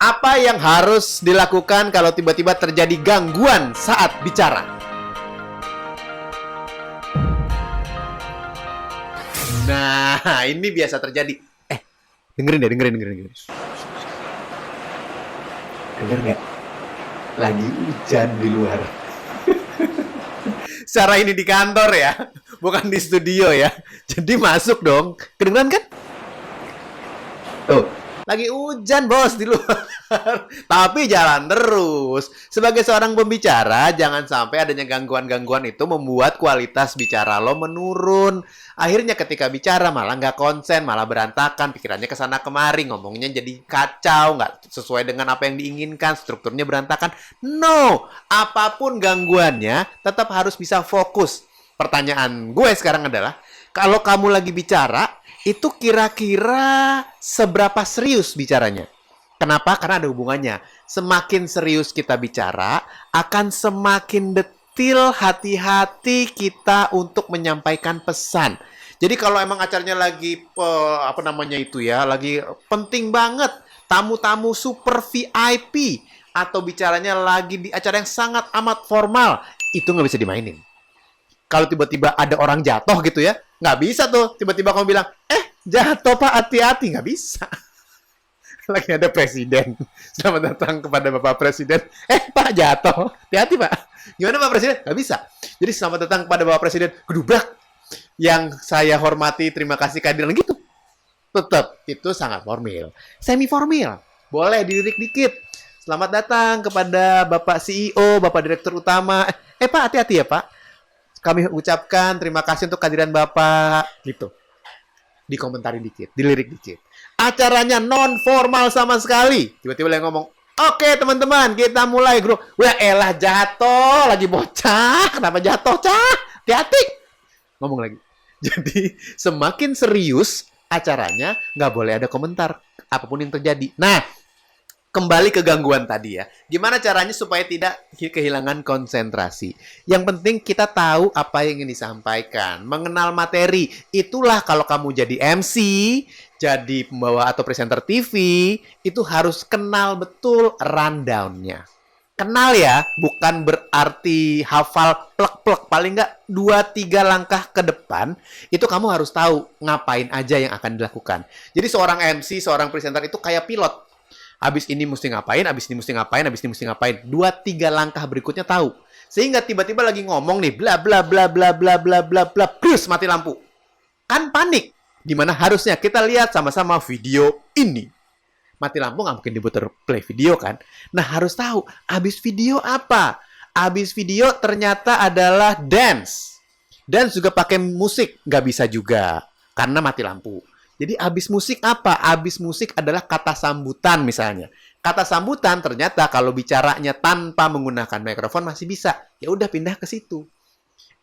Apa yang harus dilakukan kalau tiba-tiba terjadi gangguan saat bicara? Nah, ini biasa terjadi. Dengerin deh, dengerin. Dengar nggak? Lagi hujan di luar. Secara ini di kantor ya, bukan di studio ya. Jadi masuk dong. Kedengeran kan? Tuh, Lagi hujan bos di luar. Tapi jalan terus. Sebagai seorang pembicara, jangan sampai adanya gangguan-gangguan itu membuat kualitas bicara lo menurun. Akhirnya ketika bicara malah nggak konsen, malah berantakan. Pikirannya kesana kemari, ngomongnya jadi kacau, nggak sesuai dengan apa yang diinginkan, strukturnya berantakan. No, apapun gangguannya, tetap harus bisa fokus. Pertanyaan gue sekarang adalah, kalau kamu lagi bicara, itu kira-kira seberapa serius bicaranya? Kenapa? Karena ada hubungannya. Semakin serius kita bicara, akan semakin detil hati-hati kita untuk menyampaikan pesan. Jadi kalau emang acaranya lagi lagi penting banget, tamu-tamu super VIP atau bicaranya lagi di acara yang sangat amat formal, itu nggak bisa dimainin. Kalau tiba-tiba ada orang jatuh gitu ya, nggak bisa tuh. Tiba-tiba kamu bilang, jatuh Pak, hati-hati. Nggak bisa. Lagi ada presiden. Selamat datang kepada Bapak Presiden. Pak, jatuh. Hati-hati Pak. Gimana Pak Presiden? Nggak bisa. Jadi selamat datang kepada Bapak Presiden. Gedubrak. Yang saya hormati, terima kasih kehadiran gitu. Tetap, itu sangat formal. Semi-formal. Boleh dilirik dikit. Selamat datang kepada Bapak CEO, Bapak Direktur Utama. Pak, hati-hati ya Pak. Kami ucapkan terima kasih untuk kehadiran Bapak. Gitu. Dikomentari dikit, dilirik dikit. Acaranya non formal sama sekali. Tiba-tiba dia ngomong, oke teman-teman, kita mulai grup. Wah elah jatuh, lagi bocah. Kenapa jatuh, Cah? Hati-hati. Ngomong lagi. Jadi semakin serius acaranya, nggak boleh ada komentar. Apapun yang terjadi. Nah, kembali ke gangguan tadi ya. Gimana caranya supaya tidak kehilangan konsentrasi? Yang penting kita tahu apa yang ingin disampaikan. Mengenal materi. Itulah kalau kamu jadi MC, jadi pembawa atau presenter TV, itu harus kenal betul rundown-nya. Kenal ya, bukan berarti hafal plek-plek. Paling nggak 2-3 langkah ke depan, itu kamu harus tahu ngapain aja yang akan dilakukan. Jadi seorang MC, seorang presenter itu kayak pilot. Abis ini mesti ngapain, abis ini mesti ngapain, abis ini mesti ngapain. 2-3 langkah berikutnya tahu. Sehingga tiba-tiba lagi ngomong nih, bla bla bla bla bla bla bla bla, plus mati lampu. Kan panik. Dimana harusnya kita lihat sama-sama video ini. Mati lampu nggak mungkin diputar play video kan. Nah harus tahu, abis video apa? Abis video ternyata adalah dance. Dance juga pakai musik, nggak bisa juga. Karena mati lampu. Jadi abis musik apa? Abis musik adalah kata sambutan misalnya. Kata sambutan ternyata kalau bicaranya tanpa menggunakan mikrofon masih bisa. Ya udah pindah ke situ.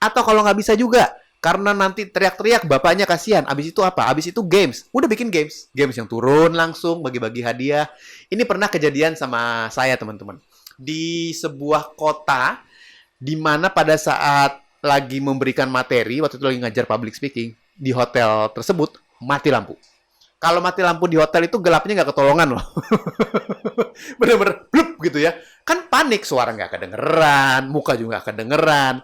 Atau kalau nggak bisa juga, karena nanti teriak-teriak bapaknya kasihan. Abis itu apa? Abis itu games. Udah bikin games. Games yang turun langsung, bagi-bagi hadiah. Ini pernah kejadian sama saya teman-teman. Di sebuah kota, di mana pada saat lagi memberikan materi, waktu itu lagi ngajar public speaking, di hotel tersebut, mati lampu. Kalau mati lampu di hotel itu gelapnya nggak ketolongan loh. Bener-bener blup gitu ya. Kan panik, suara nggak kedengeran, muka juga nggak kedengeran.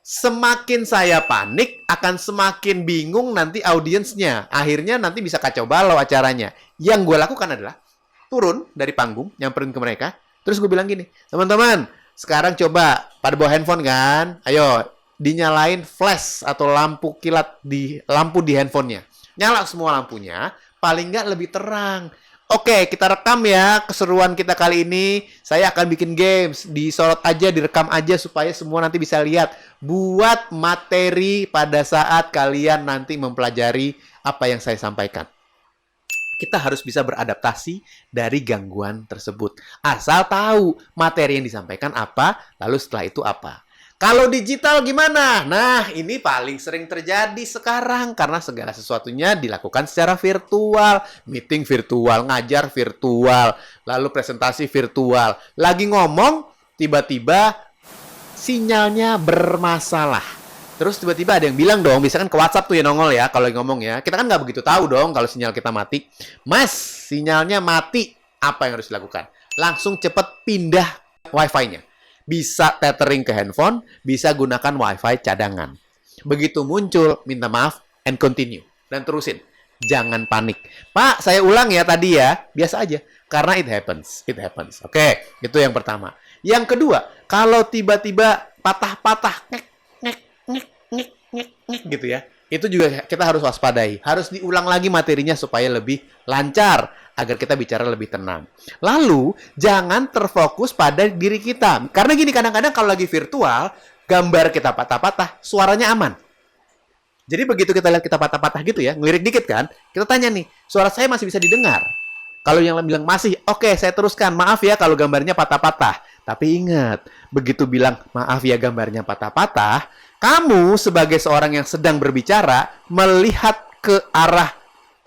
Semakin saya panik, akan semakin bingung nanti audiensnya. Akhirnya nanti bisa kacau balau acaranya. Yang gue lakukan adalah turun dari panggung, nyamperin ke mereka. Terus gue bilang gini, teman-teman, sekarang coba pada bawa handphone kan? Ayo, dinyalain flash atau lampu kilat di handphonenya. Nyala semua lampunya, paling nggak lebih terang. Oke, kita rekam ya keseruan kita kali ini. Saya akan bikin games, disorot aja, direkam aja supaya semua nanti bisa lihat. Buat materi pada saat kalian nanti mempelajari apa yang saya sampaikan. Kita harus bisa beradaptasi dari gangguan tersebut. Asal tahu materi yang disampaikan apa, lalu setelah itu apa. Kalau digital gimana? Nah, ini paling sering terjadi sekarang karena segala sesuatunya dilakukan secara virtual. Meeting virtual, ngajar virtual, lalu presentasi virtual. Lagi ngomong, tiba-tiba sinyalnya bermasalah. Terus tiba-tiba ada yang bilang dong, biasanya kan ke WhatsApp tuh ya nongol ya, kalau ngomong ya. Kita kan nggak begitu tahu dong kalau sinyal kita mati. Mas, sinyalnya mati. Apa yang harus dilakukan? Langsung cepat pindah Wi-Fi-nya. Bisa tethering ke handphone, bisa gunakan Wi-Fi cadangan. Begitu muncul, minta maaf, and continue. Dan terusin. Jangan panik. Pak, saya ulang ya tadi ya. Biasa aja. Karena it happens. It happens. Oke, itu yang pertama. Yang kedua, kalau tiba-tiba patah-patah, ngek gitu ya. Itu juga kita harus waspadai. Harus diulang lagi materinya supaya lebih lancar. Agar kita bicara lebih tenang. Lalu, jangan terfokus pada diri kita. Karena gini, kadang-kadang kalau lagi virtual, gambar kita patah-patah, suaranya aman. Jadi begitu kita lihat kita patah-patah gitu ya, ngelirik dikit kan, kita tanya nih, suara saya masih bisa didengar? Kalau yang bilang masih, oke, saya teruskan. Maaf ya kalau gambarnya patah-patah. Tapi ingat, begitu bilang, maaf ya gambarnya patah-patah, kamu sebagai seorang yang sedang berbicara, melihat ke arah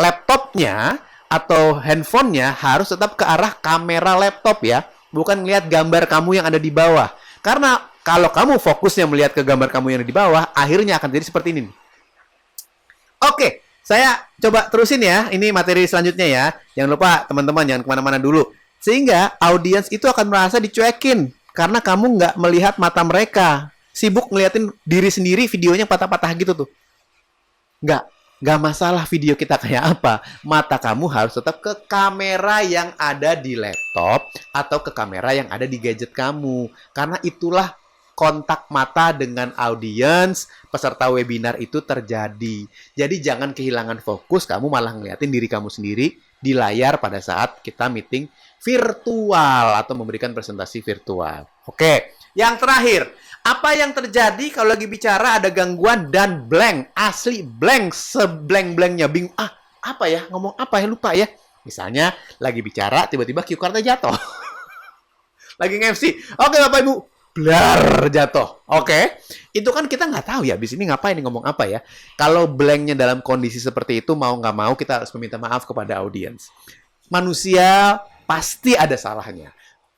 laptopnya atau handphonenya harus tetap ke arah kamera laptop ya. Bukan melihat gambar kamu yang ada di bawah. Karena kalau kamu fokusnya melihat ke gambar kamu yang ada di bawah, akhirnya akan jadi seperti ini. Oke, saya coba terusin ya. Ini materi selanjutnya ya. Jangan lupa teman-teman jangan kemana-mana dulu. Sehingga audiens itu akan merasa dicuekin. Karena kamu nggak melihat mata mereka. Sibuk ngeliatin diri sendiri videonya patah-patah gitu tuh. Nggak masalah video kita kayak apa. Mata kamu harus tetap ke kamera yang ada di laptop atau ke kamera yang ada di gadget kamu. Karena itulah kontak mata dengan audiens peserta webinar itu terjadi. Jadi jangan kehilangan fokus, kamu malah ngeliatin diri kamu sendiri di layar pada saat kita meeting virtual atau memberikan presentasi virtual. Oke, yang terakhir. Apa yang terjadi kalau lagi bicara ada gangguan dan blank? Asli blank, seblank-blanknya. Bingung, apa ya? Ngomong apa ya? Lupa ya. Misalnya, lagi bicara, tiba-tiba cue card-nya jatuh. Lagi nge-MC. Oke, Bapak Ibu. Blar, jatuh. Oke. Itu kan kita nggak tahu ya, abis ini ngapain nih, ngomong apa ya. Kalau blanknya dalam kondisi seperti itu, mau nggak mau, kita harus meminta maaf kepada audiens. Manusia pasti ada salahnya.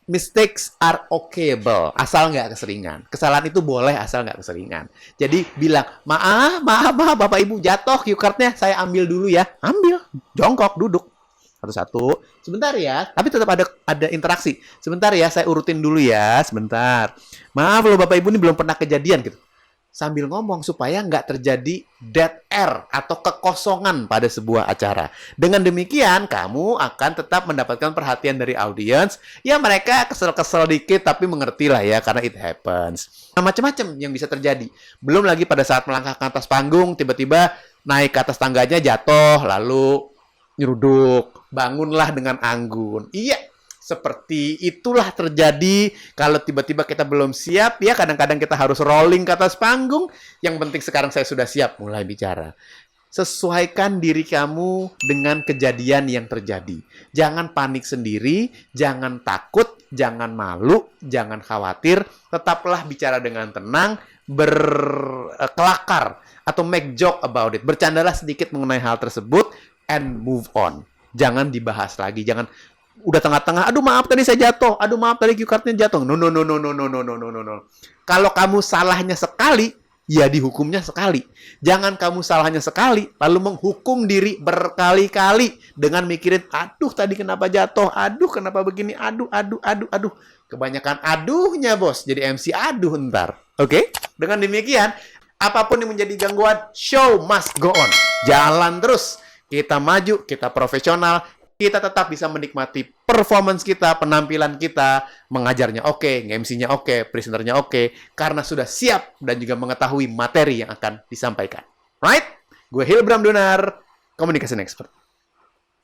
Mistakes are okayable, asal nggak keseringan. Kesalahan itu boleh, asal nggak keseringan. Jadi bilang, maaf, Bapak Ibu jatuh cue card-nya, saya ambil dulu ya. Ambil, jongkok, duduk. Satu-satu. Sebentar ya, tapi tetap ada interaksi. Sebentar ya, saya urutin dulu ya, sebentar. Maaf loh Bapak Ibu, ini belum pernah kejadian gitu. Sambil ngomong supaya nggak terjadi dead air atau kekosongan pada sebuah acara. Dengan demikian, kamu akan tetap mendapatkan perhatian dari audiens. Ya, mereka kesel-kesel dikit, tapi mengerti lah ya, karena it happens. Nah, macam-macam yang bisa terjadi. Belum lagi pada saat melangkah ke atas panggung, tiba-tiba naik ke atas tangganya jatuh, lalu nyeruduk. Bangunlah dengan anggun. Iya. Seperti itulah terjadi kalau tiba-tiba kita belum siap, ya kadang-kadang kita harus rolling ke atas panggung. Yang penting sekarang saya sudah siap mulai bicara. Sesuaikan diri kamu dengan kejadian yang terjadi. Jangan panik sendiri, jangan takut, jangan malu, jangan khawatir. Tetaplah bicara dengan tenang, berkelakar, atau make joke about it. Bercandalah sedikit mengenai hal tersebut, and move on. Jangan dibahas lagi, jangan udah tengah-tengah, aduh maaf tadi saya jatuh, aduh maaf tadi cue card-nya jatuh. No. Kalau kamu salahnya sekali, ya dihukumnya sekali. Jangan kamu salahnya sekali, lalu menghukum diri berkali-kali dengan mikirin, aduh tadi kenapa jatuh, aduh kenapa begini, aduh. Kebanyakan aduhnya bos, jadi MC aduh ntar. Oke? Dengan demikian, apapun yang menjadi gangguan, show must go on. Jalan terus. Kita maju, kita profesional, kita tetap bisa menikmati performance kita, penampilan kita, mengajarnya oke, MC-nya oke, presenternya oke, karena sudah siap dan juga mengetahui materi yang akan disampaikan. Right? Gue Hilbram Donar, Communication Expert.